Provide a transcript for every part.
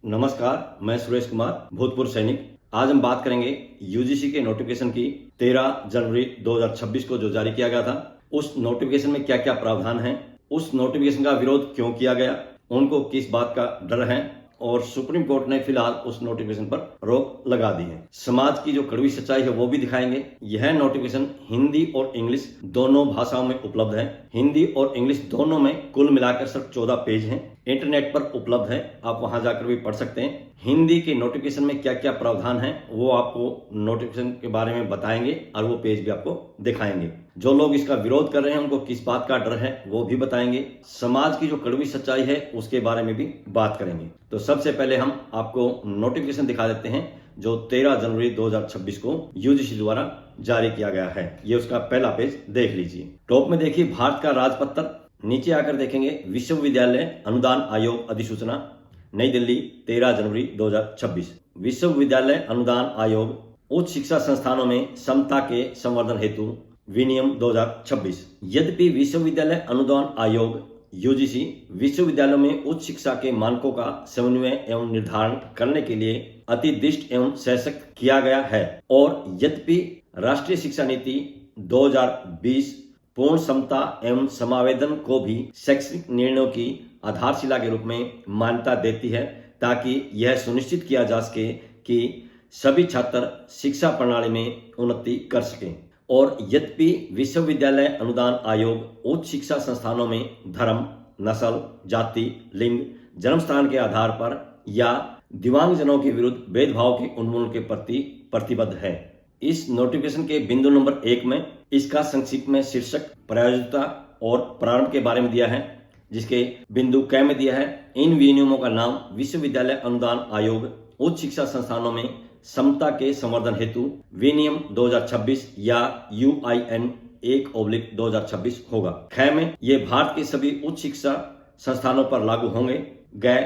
नमस्कार, मैं सुरेश कुमार, भूतपूर्व सैनिक। आज हम बात करेंगे यूजीसी के नोटिफिकेशन की 13 जनवरी 2026 को जो जारी किया गया था। उस नोटिफिकेशन में क्या क्या प्रावधान हैं, उस नोटिफिकेशन का विरोध क्यों किया गया, उनको किस बात का डर है और सुप्रीम कोर्ट ने फिलहाल उस नोटिफिकेशन पर रोक लगा दी है। समाज की जो कड़वी सच्चाई है वो भी दिखाएंगे। यह नोटिफिकेशन हिंदी और इंग्लिश दोनों भाषाओं में उपलब्ध है। हिंदी और इंग्लिश दोनों में कुल मिलाकर सिर्फ 14 पेज हैं। इंटरनेट पर उपलब्ध है, आप वहां जाकर भी पढ़ सकते हैं। हिंदी के नोटिफिकेशन में क्या क्या प्रावधान है वो आपको नोटिफिकेशन के बारे में बताएंगे और वो पेज भी आपको दिखाएंगे। जो लोग इसका विरोध कर रहे हैं उनको किस बात का डर है वो भी बताएंगे। समाज की जो कड़वी सच्चाई है उसके बारे में भी बात करेंगे। तो सबसे पहले हम आपको नोटिफिकेशन दिखा देते हैं जो 13 जनवरी 2026 को यूजीसी द्वारा जारी किया गया है। ये उसका पहला पेज देख लीजिए। टॉप में देखिए भारत का राजपत्र, नीचे आकर देखेंगे विश्वविद्यालय अनुदान आयोग अधिसूचना, नई दिल्ली 13 जनवरी 2026। विश्वविद्यालय अनुदान आयोग उच्च शिक्षा संस्थानों में समता के संवर्धन हेतु विनियम 2026। यद्यपि विश्वविद्यालय अनुदान आयोग यूजीसी विश्वविद्यालयों में उच्च शिक्षा के मानकों का समन्वय एवं निर्धारण करने के लिए अतिदिष्ट एवं सशक्त किया गया है और यद्यपि राष्ट्रीय शिक्षा नीति 2020 पूर्ण समता एवं समावेदन को भी शैक्षणिक निर्णयों की आधारशिला के रूप में मान्यता देती है ताकि यह सुनिश्चित किया जा सके कि सभी छात्र शिक्षा प्रणाली में उन्नति कर सकें। और यद्यपि विश्वविद्यालय अनुदान आयोग उच्च शिक्षा संस्थानों में धर्म, नस्ल, जाति, लिंग, जन्म स्थान के आधार पर या दिव्यांगजनों के विरुद्ध भेदभाव के उन्मूलन के प्रति प्रतिबद्ध है। इस नोटिफिकेशन के बिंदु नंबर 1 में इसका संक्षिप्त में शीर्षक, प्रयोज्यता और प्रारंभ के बारे में दिया है, जिसके बिंदु क में दिया है इन विनियमों का नाम विश्वविद्यालय अनुदान आयोग उच्च शिक्षा संस्थानों में समता के संवर्धन हेतु विनियम 2026 या UIN 1/2026 होगा। ख में ये भारत के सभी उच्च शिक्षा संस्थानों पर लागू होंगे। ग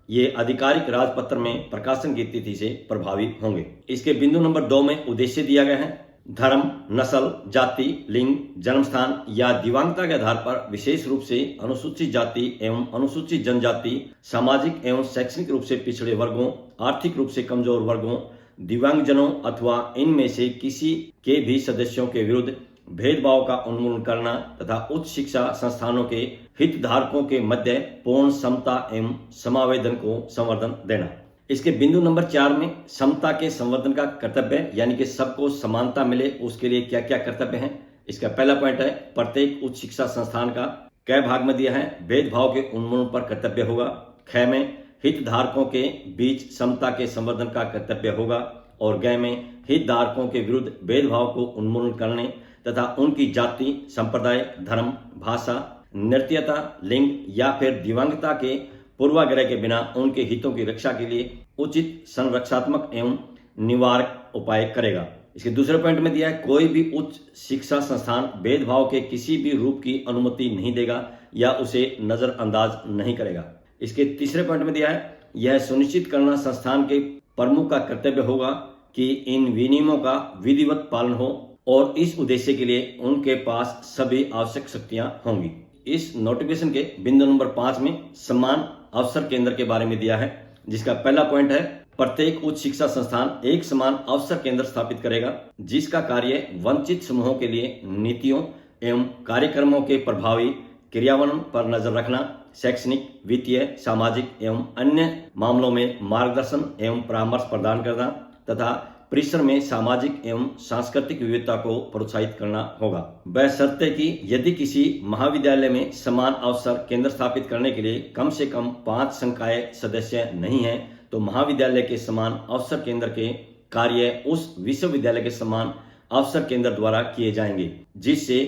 ये आधिकारिक राजपत्र में प्रकाशन की तिथि से प्रभावी होंगे। इसके बिंदु नंबर 2 में उद्देश्य दिया गया है धर्म, नस्ल, जाति, लिंग, जन्म स्थान या दिव्यांगता के आधार पर विशेष रूप से अनुसूचित जाति एवं अनुसूचित जनजाति, सामाजिक एवं शैक्षणिक रूप से पिछड़े वर्गों, आर्थिक रूप से कमजोर वर्गों, दिव्यांगजनों अथवा इनमें से किसी के भी सदस्यों के विरुद्ध भेदभाव का उन्मूलन करना तथा उच्च शिक्षा संस्थानों के हितधारकों के मध्य पूर्ण समता एवं समावेदन को संवर्धन देना। इसके बिंदु नंबर 4 में समता के संवर्धन का कर्तव्य यानी कि सबको समानता मिले उसके लिए क्या क्या कर्तव्य हैं। इसका पहला पॉइंट है प्रत्येक उच्च शिक्षा संस्थान का क भाग में दिया है भेदभाव के उन्मूलन पर कर्तव्य होगा। ख में हितधारकों के बीच समता के संवर्धन का कर्तव्य होगा और ग में हितधारकों के विरुद्ध भेदभाव को उन्मूलन करने तथा उनकी जाति, संप्रदाय, धर्म, भाषा, नृत्यता, लिंग या फिर दिव्यांगता के पूर्वाग्रह के बिना उनके हितों की रक्षा के लिए उचित संरक्षात्मक एवं निवारक उपाय करेगा। इसके दूसरे पॉइंट में दिया है कोई भी उच्च शिक्षा संस्थान भेदभाव के किसी भी रूप की अनुमति नहीं देगा या उसे नजरअंदाज नहीं करेगा। इसके तीसरे पॉइंट में दिया है यह सुनिश्चित करना संस्थान के प्रमुख का कर्तव्य होगा कि इन विनियमों का विधिवत पालन हो और इस उद्देश्य के लिए उनके पास सभी आवश्यक शक्तियां होंगी। इस नोटिफिकेशन के बिंदु नंबर 5 में समान अवसर केंद्र के बारे में दिया है, जिसका पहला पॉइंट है प्रत्येक उच्च शिक्षा संस्थान एक समान अवसर केंद्र स्थापित करेगा जिसका कार्य वंचित समूहों के लिए नीतियों एवं कार्यक्रमों के प्रभावी क्रियान्वयन पर नजर रखना, शैक्षणिक, वित्तीय, सामाजिक एवं अन्य मामलों में मार्गदर्शन एवं परामर्श प्रदान करना तथा परिसर में सामाजिक एवं सांस्कृतिक विविधता को प्रोत्साहित करना होगा। बशर्ते कि यदि किसी महाविद्यालय में समान अवसर केंद्र स्थापित करने के लिए कम से कम 5 संकाय सदस्य नहीं हैं तो महाविद्यालय के समान अवसर केंद्र के कार्य उस विश्वविद्यालय के समान अवसर केंद्र द्वारा किए जाएंगे जिससे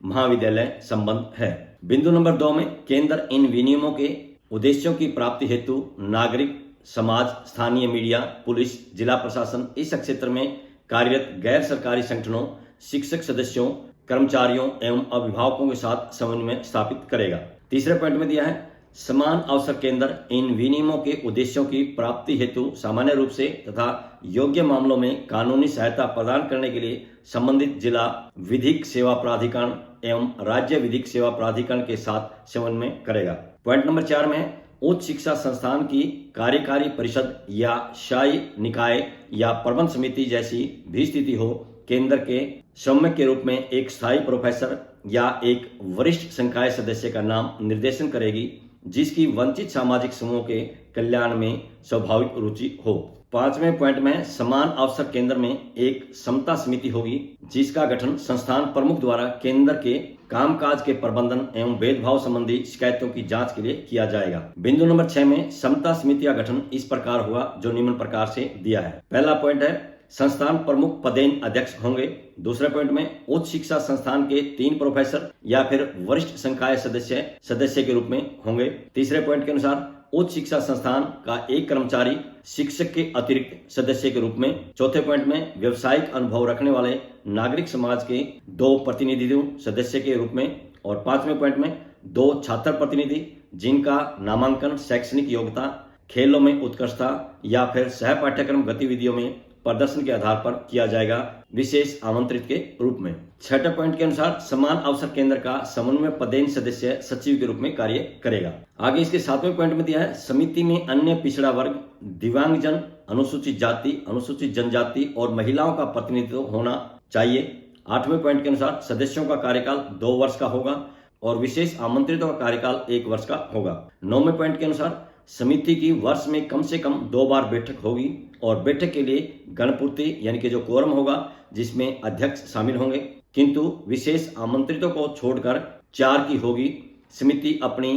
महाविद्यालय संबंध है। बिंदु नंबर 2 में केंद्र इन विनियमों के उद्देश्यों की प्राप्ति हेतु नागरिक समाज, स्थानीय मीडिया, पुलिस, जिला प्रशासन, इस क्षेत्र में कार्यरत गैर सरकारी संगठनों, शिक्षक सदस्यों, कर्मचारियों एवं अभिभावकों के साथ समन्वय स्थापित करेगा। तीसरे पॉइंट में दिया है समान अवसर केंद्र इन विनियमों के उद्देश्यों की प्राप्ति हेतु सामान्य रूप से तथा योग्य मामलों में कानूनी सहायता प्रदान करने के लिए संबंधित जिला विधिक सेवा प्राधिकरण एवं राज्य विधिक सेवा प्राधिकरण के साथ समन्वय करेगा। पॉइंट नंबर 4 में उच्च शिक्षा संस्थान की कार्यकारी परिषद या शाही निकाय या प्रबंध समिति जैसी भी स्थिति हो, केंद्र के सम्यक के रूप में एक स्थायी प्रोफेसर या एक वरिष्ठ संकाय सदस्य का नाम निर्देशन करेगी, जिसकी वंचित सामाजिक समूह के कल्याण में स्वाभाविक रुचि हो। 5वें पॉइंट में समान अवसर केंद्र में एक समता समिति होगी, जिसका गठन संस्थान प्रमुख द्वारा केंद्र के कामकाज के प्रबंधन एवं भेदभाव संबंधी शिकायतों की जांच के लिए किया जाएगा। बिंदु नंबर 6 में समता समिति का गठन इस प्रकार हुआ, जो निम्न प्रकार से दिया है। पहला पॉइंट है संस्थान प्रमुख पदेन अध्यक्ष होंगे। दूसरे पॉइंट में उच्च शिक्षा संस्थान के 3 प्रोफेसर या फिर वरिष्ठ संकाय सदस्य के रूप में होंगे। तीसरे पॉइंट के अनुसार उच्च शिक्षा संस्थान का एक कर्मचारी शिक्षक के अतिरिक्त सदस्य के रूप में। चौथे पॉइंट में व्यावसायिक अनुभव रखने वाले नागरिक समाज के 2 प्रतिनिधियों सदस्य के रूप में। और 5वें पॉइंट में 2 छात्र प्रतिनिधि जिनका नामांकन शैक्षणिक योग्यता, खेलों में उत्कृष्टता या फिर सह पाठ्यक्रम गतिविधियों में प्रदर्शन के आधार पर किया जाएगा, विशेष आमंत्रित के रूप में। छठे पॉइंट के अनुसार समान अवसर केंद्र का समन्वय पदेन सदस्य सचिव के रूप में कार्य करेगा। आगे इसके 7वें पॉइंट में दिया है समिति में अन्य पिछड़ा वर्ग, दिव्यांगजन, अनुसूचित जाति, अनुसूचित जनजाति और महिलाओं का प्रतिनिधित्व होना चाहिए। 8वें पॉइंट के अनुसार सदस्यों का कार्यकाल 2 वर्ष का होगा और विशेष आमंत्रितों का कार्यकाल 1 वर्ष का होगा। 9वें पॉइंट के अनुसार समिति की वर्ष में कम से कम 2 बार बैठक होगी और बैठक के लिए गणपूर्ति यानी कि जो कोरम होगा, जिसमें अध्यक्ष शामिल होंगे, किंतु विशेष आमंत्रितों को छोड़कर 4 की होगी। समिति अपनी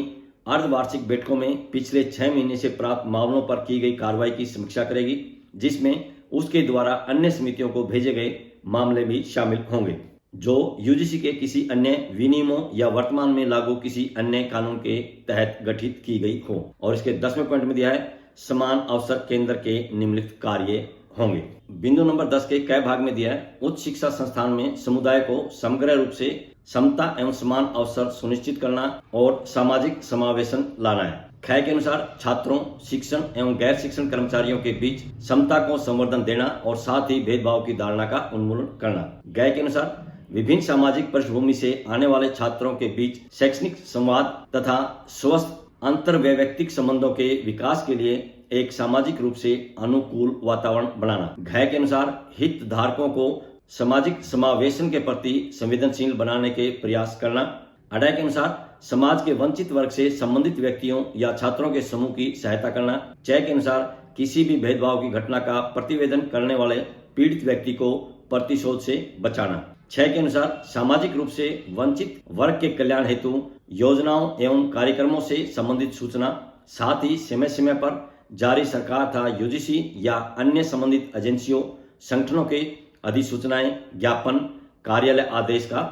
अर्धवार्षिक बैठकों में पिछले 6 महीने से प्राप्त मामलों पर की गई कार्रवाई की समीक्षा करेगी, जिसमें उसके द्वारा अन्य समितियों को भेजे गए मामले भी शामिल होंगे, जो यूजीसी के किसी अन्य विनियमों या वर्तमान में लागू किसी अन्य कानून के तहत गठित की गई हो। और इसके 10वें पॉइंट में दिया है समान अवसर केंद्र के निम्नलिखित कार्य होंगे। बिंदु नंबर 10 के क भाग में दिया है उच्च शिक्षा संस्थान में समुदाय को समग्र रूप से समता एवं समान अवसर सुनिश्चित करना और सामाजिक समावेशन लाना है। ख के अनुसार छात्रों, शिक्षण एवं गैर शिक्षण कर्मचारियों के बीच समता को संवर्धन देना और साथ ही भेदभाव की धारणा का उन्मूलन करना। ग के अनुसार विभिन्न सामाजिक पृष्ठभूमि से आने वाले छात्रों के बीच शैक्षणिक संवाद तथा स्वस्थ अंतर्वैयक्तिक संबंधों के विकास के लिए एक सामाजिक रूप से अनुकूल वातावरण बनाना। घ के अनुसार हितधारकों को सामाजिक समावेशन के प्रति संवेदनशील बनाने के प्रयास करना। अडय के अनुसार समाज के वंचित वर्ग से संबंधित व्यक्तियों या छात्रों के समूह की सहायता करना। च के अनुसार किसी भी भेदभाव की घटना का प्रतिवेदन करने वाले पीड़ित व्यक्ति को प्रतिशोध से बचाना। 6 के अनुसार सामाजिक रूप से वंचित वर्ग के कल्याण हेतु योजनाओं एवं कार्यक्रमों से संबंधित सूचना, साथ ही समय समय पर जारी सरकार तथा यूजीसी या अन्य संबंधित एजेंसियों, संगठनों के अधिसूचनाएं, ज्ञापन, कार्यालय आदेश का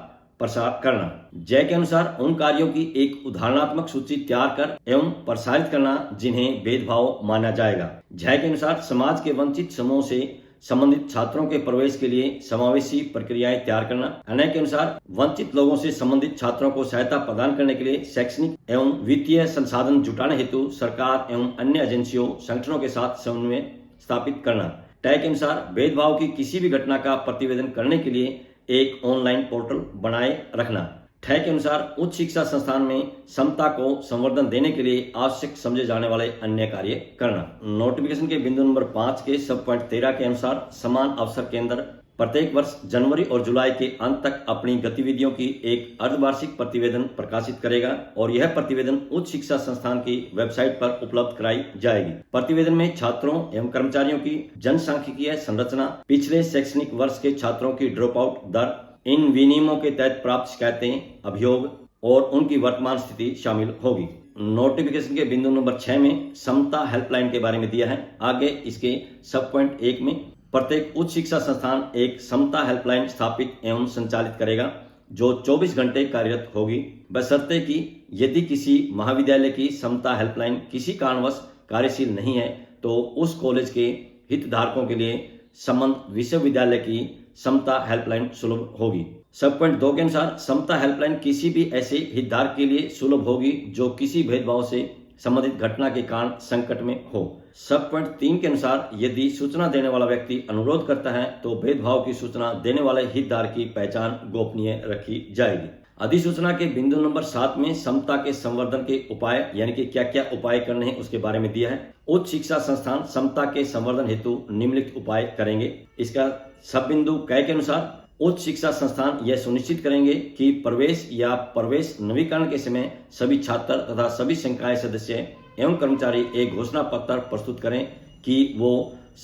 प्रसार करना। जय के अनुसार उन कार्यों की एक उदाहरणात्मक सूची तैयार कर एवं प्रसारित करना जिन्हें भेदभाव माना जाएगा। जय के अनुसार समाज के वंचित समूह से संबंधित छात्रों के प्रवेश के लिए समावेशी प्रक्रियाएं तैयार करना। अनय के अनुसार वंचित लोगों से संबंधित छात्रों को सहायता प्रदान करने के लिए शैक्षणिक एवं वित्तीय संसाधन जुटाने हेतु सरकार एवं अन्य एजेंसियों, संगठनों के साथ समन्वय स्थापित करना। टय के अनुसार भेदभाव की किसी भी घटना का प्रतिवेदन करने के लिए एक ऑनलाइन पोर्टल बनाए रखना। ठय के अनुसार उच्च शिक्षा संस्थान में समता को संवर्धन देने के लिए आवश्यक समझे जाने वाले अन्य कार्य करना। नोटिफिकेशन के बिंदु नंबर 5 के सब पॉइंट 13 के अनुसार समान अवसर केंद्र प्रत्येक वर्ष जनवरी और जुलाई के अंत तक अपनी गतिविधियों की एक अर्धवार्षिक प्रतिवेदन प्रकाशित करेगा और यह प्रतिवेदन उच्च शिक्षा संस्थान की वेबसाइट पर उपलब्ध कराई जाएगी। प्रतिवेदन में छात्रों एवं कर्मचारियों की जनसांख्यिकीय संरचना, पिछले शैक्षणिक वर्ष के छात्रों की ड्रॉप आउट दर, इन विनियमों के तहत प्राप्त शिकायतें, अभियोग और उनकी वर्तमान स्थिति शामिल होगी। नोटिफिकेशन के बिंदु नंबर 6 में समता हेल्पलाइन के बारे में दिया है। आगे इसके सब पॉइंट 1 में प्रत्येक उच्च शिक्षा संस्थान एक समता हेल्पलाइन स्थापित एवं संचालित करेगा जो 24 घंटे कार्यरत होगी, बशर्ते कि यदि किसी महाविद्यालय की समता हेल्पलाइन किसी कारणवश कार्यशील नहीं है तो उस कॉलेज के हितधारकों के लिए संबंध विश्वविद्यालय की समता हेल्पलाइन सुलभ होगी। सब पॉइंट 2 के अनुसार समता हेल्पलाइन किसी भी ऐसे हितधारक के लिए सुलभ होगी जो किसी भेदभाव से संबंधित घटना के कारण संकट में हो। सब पॉइंट 3 के अनुसार यदि सूचना देने वाला व्यक्ति अनुरोध करता है तो भेदभाव की सूचना देने वाले हितधारक की पहचान गोपनीय रखी जाएगी। अधिसूचना के बिंदु नंबर 7 में समता के संवर्धन के उपाय यानी कि क्या क्या उपाय करने हैं उसके बारे में दिया है। उच्च शिक्षा संस्थान समता के संवर्धन हेतु निम्नलिखित उपाय करेंगे। इसका सब बिंदु क के अनुसार उच्च शिक्षा संस्थान यह सुनिश्चित करेंगे कि प्रवेश या प्रवेश नवीकरण के समय सभी छात्र तथा सभी संकाय सदस्य एवं कर्मचारी एक घोषणा पत्र प्रस्तुत करें कि वो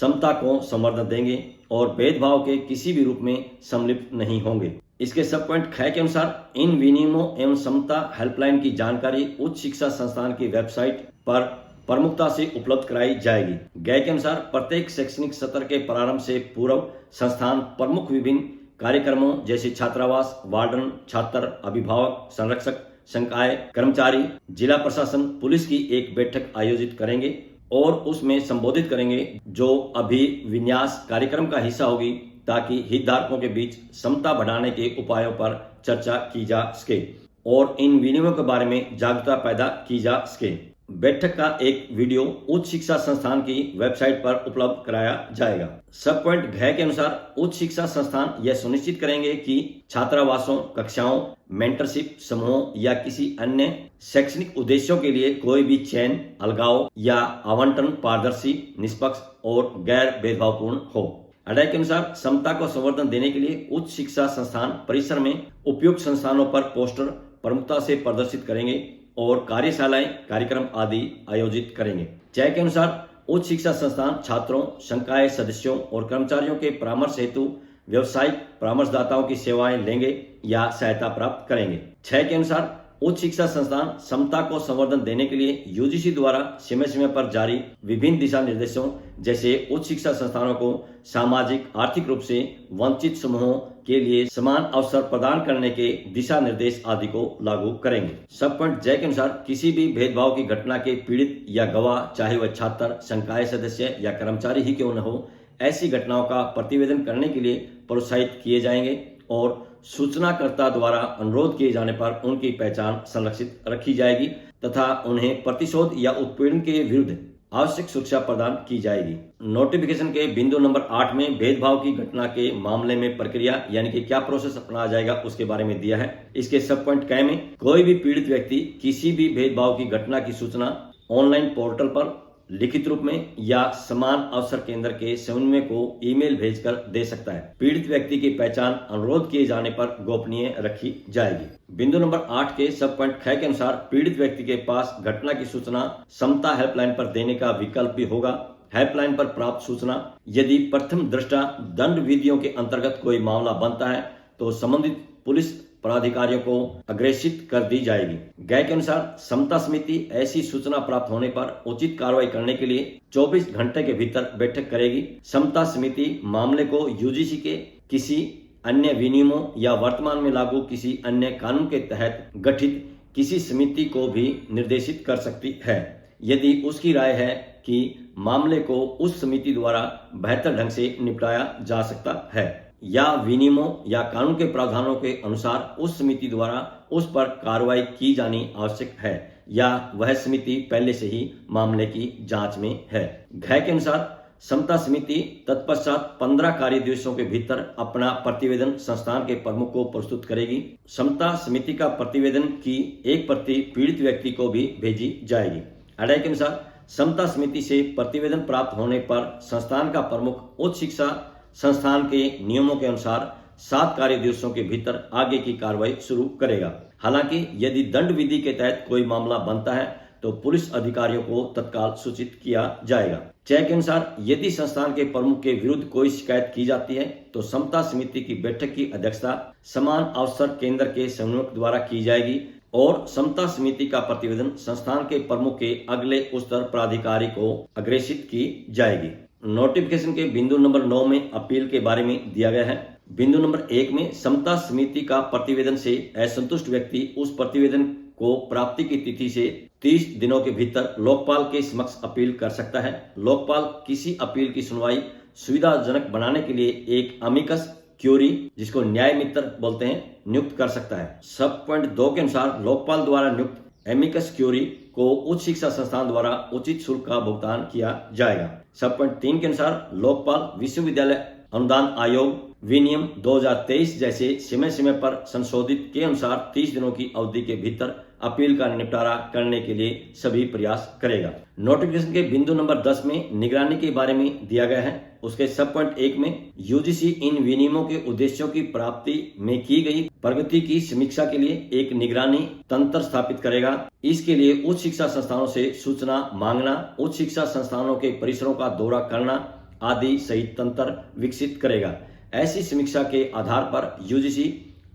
समता को संवर्धन देंगे और भेदभाव के किसी भी रूप में सम्मिलित नहीं होंगे। इसके सब पॉइंट ख के अनुसार इन विनियमों एवं समता हेल्पलाइन की जानकारी उच्च शिक्षा संस्थान की वेबसाइट पर प्रमुखता से उपलब्ध कराई जाएगी। ग के अनुसार प्रत्येक शैक्षणिक सत्र के प्रारंभ से पूर्व संस्थान प्रमुख विभिन्न कार्यक्रमों जैसे छात्रावास, वार्डन, छात्र, अभिभावक, संरक्षक, संकाय कर्मचारी, जिला प्रशासन, पुलिस की एक बैठक आयोजित करेंगे और उसमें संबोधित करेंगे जो अभिविन्यास कार्यक्रम का हिस्सा होगी ताकि हितधारकों के बीच समता बढ़ाने के उपायों पर चर्चा की जा सके और इन विनियमों के बारे में जागरूकता पैदा की जा सके। बैठक का एक वीडियो उच्च शिक्षा संस्थान की वेबसाइट पर उपलब्ध कराया जाएगा। सब पॉइंट घ के अनुसार उच्च शिक्षा संस्थान यह सुनिश्चित करेंगे कि छात्रावासों, कक्षाओं, मेंटरशिप समूहों या किसी अन्य शैक्षणिक उद्देश्यों के लिए कोई भी चयन, अलगाव या आवंटन पारदर्शी, निष्पक्ष और गैर भेदभावपूर्ण हो। अध्याय के अनुसार समता को संवर्धन देने के लिए उच्च शिक्षा संस्थान परिसर में उपयुक्त संस्थानों पर पोस्टर प्रमुखता से प्रदर्शित करेंगे और कार्यशालाएं, कार्यक्रम आदि आयोजित करेंगे। च के अनुसार उच्च शिक्षा संस्थान छात्रों, संकाय सदस्यों और कर्मचारियों के परामर्श हेतु व्यावसायिक परामर्शदाताओं की सेवाएं लेंगे या सहायता प्राप्त करेंगे। 6 के अनुसार उच्च शिक्षा संस्थान समता को संवर्धन देने के लिए यूजीसी द्वारा समय समय पर जारी विभिन्न दिशा निर्देशों जैसे उच्च शिक्षा संस्थानों को सामाजिक आर्थिक रूप से वंचित समूहों के लिए समान अवसर प्रदान करने के दिशा निर्देश आदि को लागू करेंगे। सब पॉइंट ज के अनुसार किसी भी भेदभाव की घटना के पीड़ित या गवाह, चाहे वह छात्र, संकाय सदस्य या कर्मचारी ही क्यों न हो, ऐसी घटनाओं का प्रतिवेदन करने के लिए प्रोत्साहित किए जाएंगे और सूचनाकर्ता द्वारा अनुरोध किए जाने पर उनकी पहचान संरक्षित रखी जाएगी तथा उन्हें प्रतिशोध या उत्पीड़न के विरुद्ध आवश्यक सुरक्षा प्रदान की जाएगी। नोटिफिकेशन के बिंदु नंबर 8 में भेदभाव की घटना के मामले में प्रक्रिया यानी कि क्या प्रोसेस अपनाया जाएगा उसके बारे में दिया है। इसके सब पॉइंट क में कोई भी पीड़ित व्यक्ति किसी भी भेदभाव की घटना की सूचना ऑनलाइन पोर्टल पर लिखित रूप में या समान अवसर केंद्र के समन्वय को ईमेल भेजकर दे सकता है। पीड़ित व्यक्ति की पहचान अनुरोध किए जाने पर गोपनीय रखी जाएगी। बिंदु नंबर 8 के सब पॉइंट ख के अनुसार पीड़ित व्यक्ति के पास घटना की सूचना समता हेल्पलाइन पर देने का विकल्प भी होगा। हेल्पलाइन पर प्राप्त सूचना यदि प्रथम दृष्टा दंड विधियों के अंतर्गत कोई मामला बनता है तो संबंधित पुलिस पदाधिकारियों को अग्रेसित कर दी जाएगी। ग के अनुसार समता समिति ऐसी सूचना प्राप्त होने पर उचित कार्रवाई करने के लिए 24 घंटे के भीतर बैठक करेगी। समता समिति मामले को यूजीसी के किसी अन्य विनियमों या वर्तमान में लागू किसी अन्य कानून के तहत गठित किसी समिति को भी निर्देशित कर सकती है यदि उसकी राय है कि मामले को उस समिति द्वारा बेहतर ढंग से निपटाया जा सकता है या विनियमों या कानून के प्रावधानों के अनुसार उस समिति द्वारा उस पर कार्रवाई की जानी आवश्यक है या वह समिति पहले से ही मामले की जांच में है। घ के अनुसार समता समिति तत्पश्चात 15 कार्य दिवसों के भीतर अपना प्रतिवेदन संस्थान के प्रमुख को प्रस्तुत करेगी। समता समिति का प्रतिवेदन की एक प्रति पीड़ित व्यक्ति को भी भेजी जाएगी। अध्याय के अनुसार समता समिति से प्रतिवेदन प्राप्त होने पर संस्थान का प्रमुख उच्च शिक्षा संस्थान के नियमों के अनुसार 7 कार्य दिवसों के भीतर आगे की कार्रवाई शुरू करेगा। हालांकि यदि दंड विधि के तहत कोई मामला बनता है तो पुलिस अधिकारियों को तत्काल सूचित किया जाएगा। च के अनुसार यदि संस्थान के प्रमुख के विरुद्ध कोई शिकायत की जाती है तो समता समिति की बैठक की अध्यक्षता समान अवसर केंद्र के समन्वयक द्वारा की जाएगी और समता समिति का प्रतिवेदन संस्थान के प्रमुख के अगले उच्चतर पदाधिकारी को अग्रेसित की जाएगी। नोटिफिकेशन के बिंदु नंबर 9 में अपील के बारे में दिया गया है। बिंदु नंबर 1 में समता समिति का प्रतिवेदन से असंतुष्ट व्यक्ति उस प्रतिवेदन को प्राप्ति की तिथि से 30 दिनों के भीतर लोकपाल के समक्ष अपील कर सकता है। लोकपाल किसी अपील की सुनवाई सुविधाजनक बनाने के लिए एक अमिकस क्यूरी, जिसको न्याय मित्र बोलते हैं, नियुक्त कर सकता है। सब पॉइंट 2 के अनुसार लोकपाल द्वारा नियुक्त एमिकस क्यूरी को उच्च शिक्षा संस्थान द्वारा उचित शुल्क का भुगतान किया जाएगा। सब पॉइंट 3 के अनुसार लोकपाल विश्वविद्यालय अनुदान आयोग विनियम 2023 जैसे समय समय पर संशोधित के अनुसार 30 दिनों की अवधि के भीतर अपील का निपटारा करने के लिए सभी प्रयास करेगा। नोटिफिकेशन के बिंदु नंबर 10 में निगरानी के बारे में दिया गया है। उसके सब पॉइंट 1 में यूजीसी इन विनियमों के उद्देश्यों की प्राप्ति में की गई प्रगति की समीक्षा के लिए एक निगरानी तंत्र स्थापित करेगा। इसके लिए उच्च शिक्षा संस्थानों से सूचना मांगना, उच्च शिक्षा संस्थानों के परिसरों का दौरा करना आदि सहित तंत्र विकसित करेगा। ऐसी समीक्षा के आधार पर यूजीसी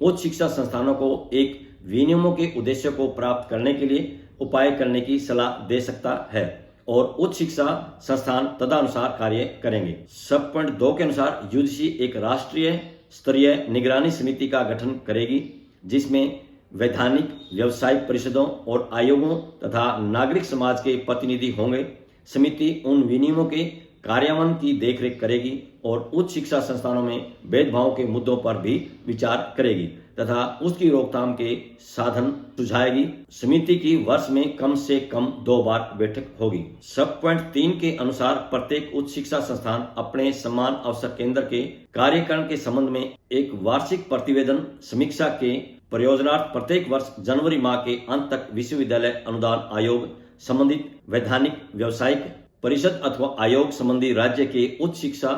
उच्च शिक्षा संस्थानों को एक विनियमों के उद्देश्य को प्राप्त करने के लिए उपाय करने की सलाह दे सकता है और उच्च शिक्षा संस्थान तदनुसार कार्य करेंगे। सब पॉइंट 2 के अनुसार यूजीसी एक राष्ट्रीय स्तरीय निगरानी समिति का गठन करेगी जिसमें वैधानिक व्यावसायिक परिषदों और आयोगों तथा नागरिक समाज के प्रतिनिधि होंगे। समिति उन विनियमों के कार्यान्वयन की देखरेख करेगी और उच्च शिक्षा संस्थानों में भेदभाव के मुद्दों पर भी विचार करेगी तथा उसकी रोकथाम के साधन सुझाएगी। समिति की वर्ष में कम से कम 2 बार बैठक होगी। सब पॉइंट 3 के अनुसार प्रत्येक उच्च शिक्षा संस्थान अपने समान अवसर केंद्र के कार्यकरण के संबंध में एक वार्षिक प्रतिवेदन समीक्षा के प्रयोजनार्थ प्रत्येक वर्ष जनवरी माह के अंत तक विश्वविद्यालय अनुदान आयोग संबंधित वैधानिक व्यावसायिक परिषद अथवा आयोग संबंधी राज्य के उच्च शिक्षा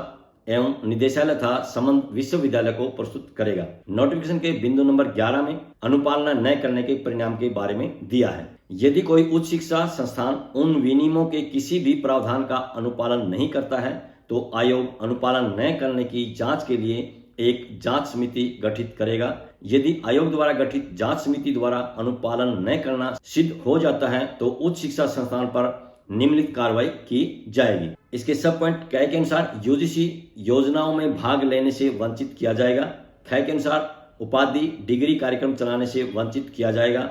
एवं निदेशालय तथा संबंध विश्वविद्यालय को प्रस्तुत करेगा। नोटिफिकेशन के बिंदु नंबर 11 में अनुपालना न करने के परिणाम के बारे में दिया है। यदि कोई उच्च शिक्षा संस्थान उन विनियमों के किसी भी प्रावधान का अनुपालन नहीं करता है तो आयोग अनुपालन न करने की जांच के लिए एक जांच समिति गठित करेगा। यदि आयोग द्वारा गठित जांच समिति द्वारा अनुपालन न करना सिद्ध हो जाता है तो उच्च शिक्षा संस्थान पर निम्नलिखित कार्रवाई की जाएगी। इसके सब पॉइंट क के अनुसार यूजीसी योजनाओं में भाग लेने से वंचित किया जाएगा। ख के अनुसार उपाधि डिग्री कार्यक्रम चलाने से वंचित किया जाएगा।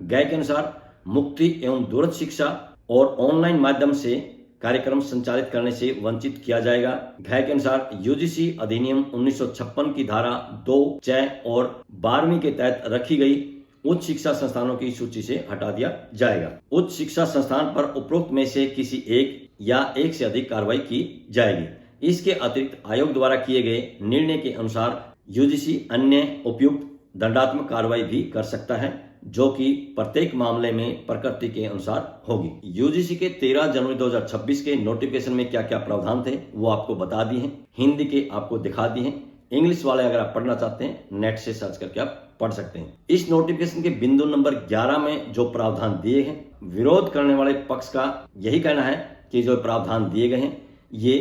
ग के अनुसार मुक्ति एवं दूरस्थ शिक्षा और ऑनलाइन माध्यम से कार्यक्रम संचालित करने से वंचित किया जाएगा। घ के अनुसार यूजीसी अधिनियम 1956 की धारा 2, 6 और 12वीं के तहत रखी गई उच्च शिक्षा संस्थानों की सूची से हटा दिया जाएगा। उच्च शिक्षा संस्थान पर उपरोक्त में से किसी एक या एक से अधिक कार्रवाई की जाएगी। इसके अतिरिक्त आयोग द्वारा किए गए निर्णय के अनुसार यूजीसी अन्य उपयुक्त दंडात्मक कार्रवाई भी कर सकता है जो कि प्रत्येक मामले में प्रकृति के अनुसार होगी। यूजीसी के 13 जनवरी 2026 के नोटिफिकेशन में क्या क्या प्रावधान थे वो आपको बता दिए हैं, हिंदी के आपको दिखा दिए हैं। इंग्लिश वाले अगर आप पढ़ना चाहते हैं नेट से सर्च करके आप पढ़ सकते हैं। इस नोटिफिकेशन के बिंदु नंबर 11 में जो प्रावधान दिए हैं, विरोध करने वाले पक्ष का यही कहना है कि जो प्रावधान दिए गए हैं ये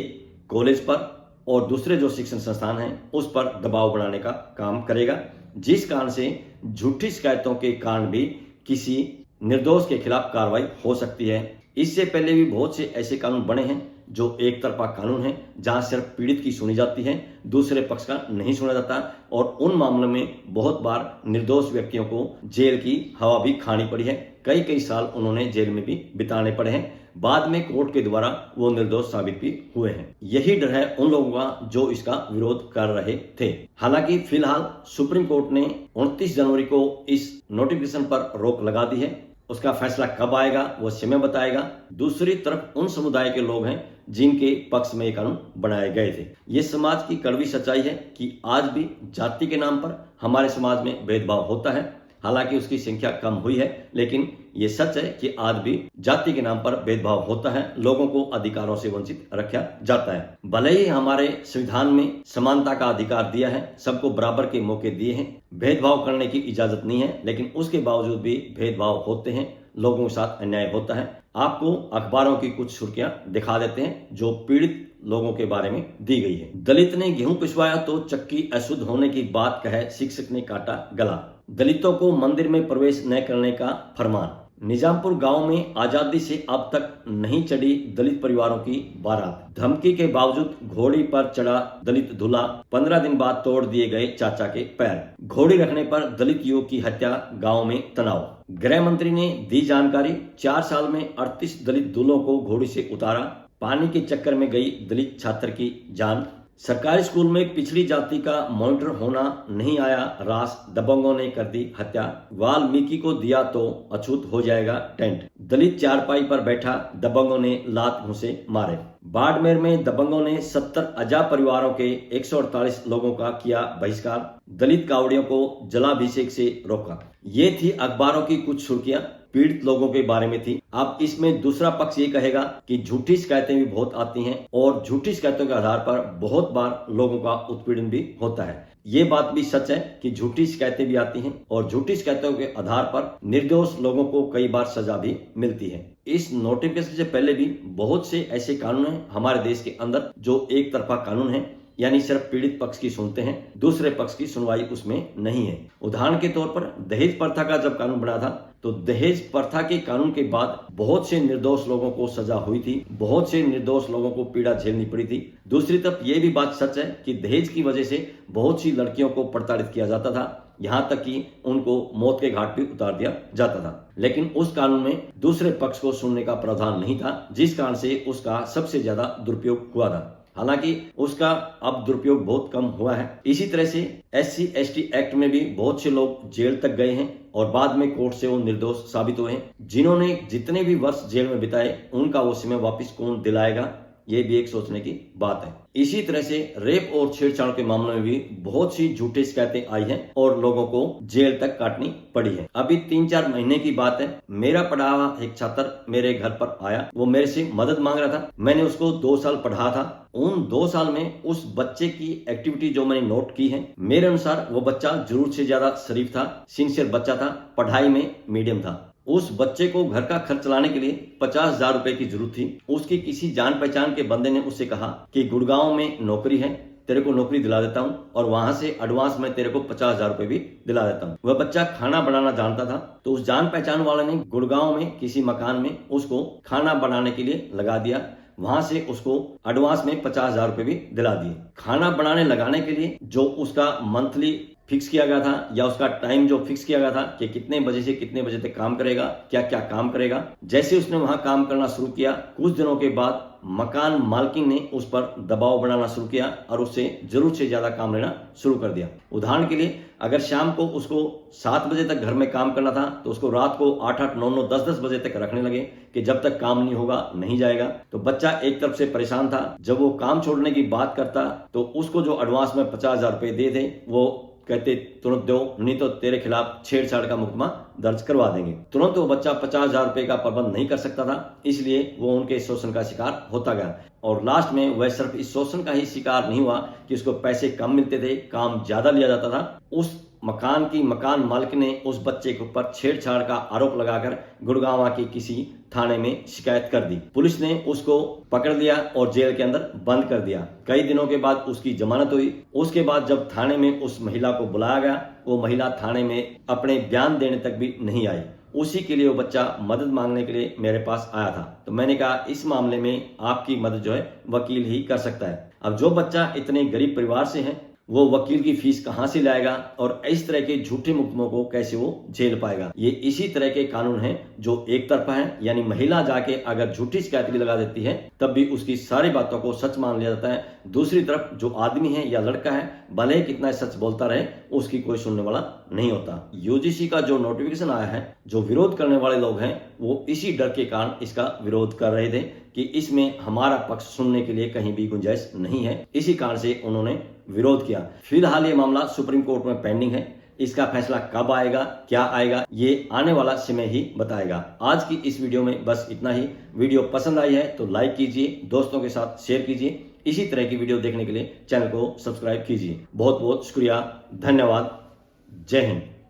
कॉलेज पर और दूसरे जो शिक्षण संस्थान हैं उस पर दबाव बनाने का काम करेगा, जिस कारण से झूठी शिकायतों के कारण भी किसी निर्दोष के खिलाफ कार्रवाई हो सकती है। इससे पहले भी बहुत से ऐसे कानून बने हैं जो एक तरफा कानून है जहां सिर्फ पीड़ित की सुनी जाती है, दूसरे पक्ष का नहीं सुना जाता और उन मामलों में बहुत बार निर्दोष व्यक्तियों को जेल की हवा भी खानी पड़ी है। कई साल उन्होंने जेल में भी बिताने पड़े हैं। बाद में कोर्ट के द्वारा वो निर्दोष साबित भी हुए हैं। यही डर है उन लोगों का जो इसका विरोध कर रहे थे। हालांकि फिलहाल सुप्रीम कोर्ट ने 29 जनवरी को इस नोटिफिकेशन पर रोक लगा दी है। उसका फैसला कब आएगा वो समय बताएगा। दूसरी तरफ उन समुदाय के लोग हैं जिनके पक्ष में ये कानून बनाए गए थे। ये समाज की कड़वी सच्चाई है कि आज भी जाति के नाम पर हमारे समाज में भेदभाव होता है। हालांकि उसकी संख्या कम हुई है, लेकिन ये सच है कि आज भी जाति के नाम पर भेदभाव होता है, लोगों को अधिकारों से वंचित रखा जाता है। भले ही हमारे संविधान में समानता का अधिकार दिया है, सबको बराबर के मौके दिए हैं, भेदभाव करने की इजाजत नहीं है, लेकिन उसके बावजूद भी भेदभाव होते हैं, लोगों के साथ अन्याय होता है। आपको अखबारों की कुछ सुर्खियां दिखा देते हैं जो पीड़ित लोगों के बारे में दी गई है। दलित ने गेहूं पिसवाया तो चक्की अशुद्ध होने की बात कहे शिक्षक ने काटा गला। दलितों को मंदिर में प्रवेश न करने का फरमान। निजामपुर गांव में आजादी से अब तक नहीं चढ़ी दलित परिवारों की बारात। धमकी के बावजूद घोड़ी पर चढ़ा दलित दूल्हा, 15 दिन बाद तोड़ दिए गए चाचा के पैर। घोड़ी रखने पर दलित युवक की हत्या, गांव में तनाव। गृह मंत्री ने दी जानकारी, 4 साल में 38 दलित दूल्हों को घोड़ी से उतारा। पानी के चक्कर में गई दलित छात्र की जान। सरकारी स्कूल में पिछड़ी जाति का मॉनिटर होना नहीं आया रास, दबंगों ने कर दी हत्या। वाल्मीकि को दिया तो अछूत हो जाएगा टेंट। दलित चारपाई पर बैठा, दबंगों ने लात घुसे मारे। बाड़मेर में दबंगों ने 70 अजा परिवारों के 148 लोगों का किया बहिष्कार। दलित कावड़ियों को जलाभिषेक से रोका। ये थी अखबारों की कुछ सुर्खियां पीड़ित लोगों के बारे में थी। अब इसमें दूसरा पक्ष ये कहेगा कि झूठी शिकायतें भी बहुत आती हैं और झूठी शिकायतों के आधार पर बहुत बार लोगों का उत्पीड़न भी होता है। ये बात भी सच है कि झूठी शिकायतें भी आती हैं और झूठी शिकायतों के आधार पर निर्दोष लोगों को कई बार सजा भी मिलती है। इस नोटिफिकेशन से पहले भी बहुत से ऐसे कानून हैं हमारे देश के अंदर जो एक तरफा कानून है, यानी सिर्फ पीड़ित पक्ष की सुनते हैं, दूसरे पक्ष की सुनवाई उसमें नहीं है। उदाहरण के तौर पर दहेज प्रथा का जब कानून बना था तो दहेज प्रथा के कानून के बाद बहुत से निर्दोष लोगों को सजा हुई थी, बहुत से निर्दोष लोगों को पीड़ा झेलनी पड़ी थी। दूसरी तरफ ये भी बात सच है कि दहेज की वजह से बहुत सी लड़कियों को प्रताड़ित किया जाता था, यहाँ तक कि उनको मौत के घाट भी उतार दिया जाता था। लेकिन उस कानून में दूसरे पक्ष को सुनने का प्रावधान नहीं था, जिस कारण से उसका सबसे ज्यादा दुरुपयोग हुआ था। हालांकि उसका अब दुरुपयोग बहुत कम हुआ है। इसी तरह से SC/ST एक्ट में भी बहुत से लोग जेल तक गए हैं और बाद में कोर्ट से वो निर्दोष साबित हुए हैं। जिन्होंने जितने भी वर्ष जेल में बिताए उनका वो समय वापस कौन दिलाएगा, ये भी एक सोचने की बात है। इसी तरह से रेप और छेड़छाड़ के मामलों में भी बहुत सी झूठी शिकायतें आई हैं और लोगों को जेल तक काटनी पड़ी है। अभी 3-4 महीने की बात है, मेरा पढ़ा हुआ एक छात्र मेरे घर पर आया। वो मेरे से मदद मांग रहा था। मैंने उसको 2 साल पढ़ा था। उन 2 साल में उस बच्चे की एक्टिविटी जो मैंने नोट की है, मेरे अनुसार वो बच्चा जरूरत से ज्यादा शरीफ था, सिंसियर बच्चा था, पढ़ाई में मीडियम था। उस बच्चे को घर का खर्च चलाने के लिए 50,000 रुपए की जरूरत थी। उसकी किसी जान पहचान के बंदे ने उससे कहा कि गुड़गांव में नौकरी है, तेरे को नौकरी दिला देता हूँ और वहां से एडवांस में तेरे को 50,000 रुपए भी दिला देता हूँ। वह बच्चा खाना बनाना जानता था, तो उस जान पहचान वाले ने गुड़गांव में किसी मकान में उसको खाना बनाने के लिए लगा दिया। वहां से उसको एडवांस में 50,000 रुपए भी दिला दिए। खाना बनाने लगाने के लिए जो उसका मंथली फिक्स किया गया था या उसका टाइम जो फिक्स किया गया था कि कितने बजे से कितने बजे तक काम करेगा, क्या क्या काम करेगा, जैसे उसने वहां काम करना शुरू किया, कुछ दिनों के बाद मकान मालकिन ने उस पर दबाव बनाना शुरू किया और उससे जरूरत से ज्यादा काम लेना शुरू कर दिया। उदाहरण के लिए अगर शाम को उसको 7 बजे तक घर में काम करना था तो उसको रात को 8-8, 9-9, 10-10 बजे तक रखने लगे कि जब तक काम नहीं होगा नहीं जाएगा। तो बच्चा एक तरफ से परेशान था। जब वो काम छोड़ने की बात करता तो उसको जो एडवांस में 50,000 रुपए दे थे वो कहते तुरंत दो, नहीं तो तेरे खिलाफ छेड़छाड़ का मुकदमा दर्ज करवा देंगे। तुरंत वो बच्चा 50,000 रुपए का प्रबंध नहीं कर सकता था, इसलिए वो उनके शोषण का शिकार होता गया और लास्ट में वह सिर्फ इस शोषण का ही शिकार नहीं हुआ कि उसको पैसे कम मिलते थे, काम ज्यादा लिया जाता था। उस मकान की मकान मालिक ने उस बच्चे के ऊपर छेड़छाड़ का आरोप लगाकर गुड़गांव के किसी थाने में शिकायत कर दी। पुलिस ने उसको पकड़ लिया और जेल के अंदर बंद कर दिया। कई दिनों के बाद उसकी जमानत हुई। उसके बाद जब थाने में उस महिला को बुलाया गया, वो महिला थाने में अपने बयान देने तक भी नहीं आई। उसी के लिए वो बच्चा मदद मांगने के लिए मेरे पास आया था। तो मैंने कहा इस मामले में आपकी मदद जो है वकील ही कर सकता है। अब जो बच्चा इतने गरीब परिवार से है वो वकील की फीस कहां से लाएगा और इस तरह के झूठे मुकदमों को कैसे वो झेल पाएगा। ये इसी तरह के कानून हैं जो एक तरफा है, यानी महिला जाके अगर झूठी शिकायत भी लगा देती है तब भी उसकी सारी बातों को सच मान लिया जाता है। दूसरी तरफ जो आदमी है या लड़का है, भले ही कितना सच बोलता रहे, उसकी कोई सुनने वाला नहीं होता। यूजीसी का जो नोटिफिकेशन आया है, जो विरोध करने वाले लोग हैं वो इसी डर के कारण इसका विरोध कर रहे थे कि इसमें हमारा पक्ष सुनने के लिए कहीं भी गुंजाइश नहीं है। इसी कारण से उन्होंने विरोध किया। फिलहाल ये मामला सुप्रीम कोर्ट में पेंडिंग है। इसका फैसला कब आएगा, क्या आएगा, ये आने वाला समय ही बताएगा। आज की इस वीडियो में बस इतना ही। वीडियो पसंद आई है तो लाइक कीजिए, दोस्तों के साथ शेयर कीजिए। इसी तरह की वीडियो देखने के लिए चैनल को सब्सक्राइब कीजिए। बहुत बहुत शुक्रिया, धन्यवाद, जय हिंद।